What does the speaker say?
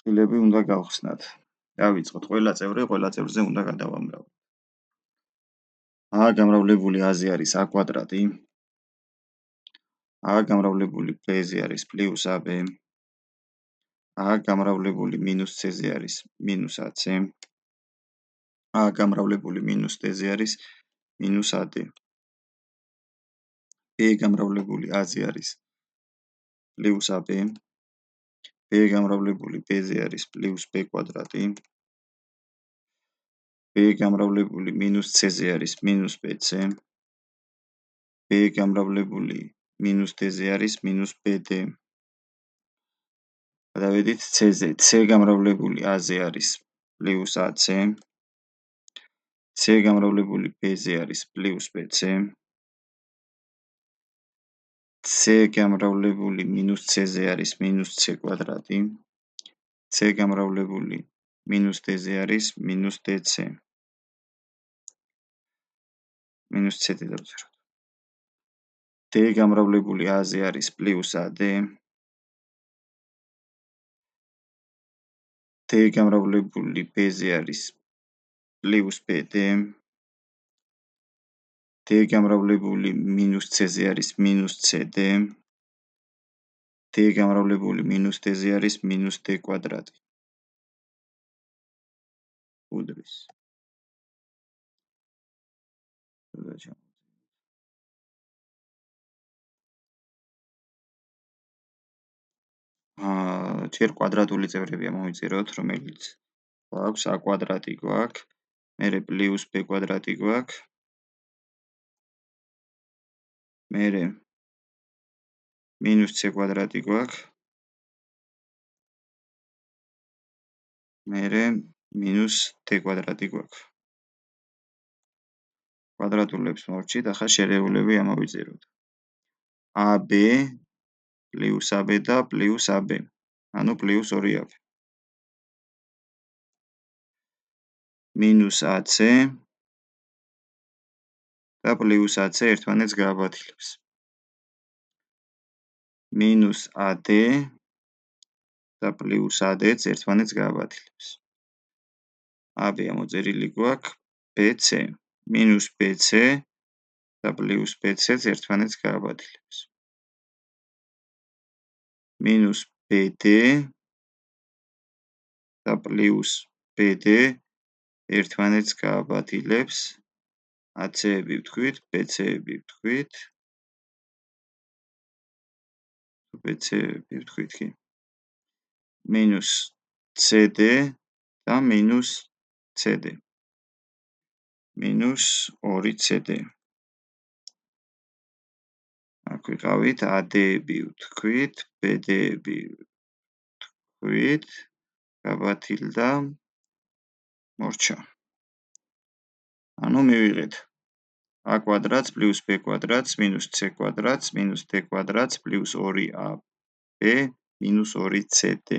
წყილები უნდა გავხსნათ. დავიწყოთ. ყველა წევრზე უნდა გადავამრავლოთ. a გამრავლებული a-ზე არის a კვადრატი. a გამრავლებული b-ზე არის პლუს ab. a გამრავლებული მინუს c-ზე არის მინუს ac. a გამრავლებული მინუს d-ზე არის მინუս ad. b გამრავლებული a-ზე არის პლუს ab. b გამრავლებული b-ზე არის პლუს b კვადრატი. b გამრავლებული მინუს c-ზე არის მინუս bc. b გამრავლებული მინუს d-ზე არის მინუս bd. გადავედით c-ზე. c გამრავლებული a-ზე არის პლუს ac. c გამრავლებული b-ზე არის პლუს bc. c გამრავლებული მინუს c-ზე არის მინუս c კვადრატი. c გამრავლებული მინუს d-ზე არის მინუս dc. მინუս c-დი დავწეროთ. d გამრავლებული a-ზე არის პლუს ad. d გამრავლებული b-ზე არის პლუს bd. d გამრავლებული მინუს c-ზე არის მინუս cd. d გამრავლებული მინუს d-ზე არის მინუს d კვადრატი. უდრის. ჯერ კვადრატული წევრებია მოვიწეროთ, რომელიც გვაქვს a კვადრატი გვაქვს, მერე პლუს b კვადრატი გვაქვს, მერე მინუს c კვადრატი გვაქვს, მერე მინუს d კვადრატი გვაქვს. კვადრატულებს მოვჭით, ახლა შერეულები ამოვიწეროთ. ab პლუს ab და პლუს ab. ანუ პლუს 2ab. მინუს ac და პლუს ac ერთმანეთს გააბათილებს. მინუს ad და პლუს ad-ც ერთმანეთს გააბათილებს. ab ამოწერილი გვაქვს bc. მინუს bc და პლუს bc-ც ერთმანეთს გააბათილებს. მინუს bd და პლუს bd ერთმანეთს გააბათილებს. ac-ები ვთქვით, bc-ები ვთქვით. bc-ები ვთქვით კი. მინუს cd და მინუს cd. მინუს 2cd. აქ ვიყავით ad-ები ვთქვით, bd-ები ვთქვით, გაბათილდა მორჩა. ანუ მივიღეთ a კვადრატს პლუს b კვადრატს მინუს c კვადრატს მინუს d კვადრატს პლუს 2ab მინუს 2cd.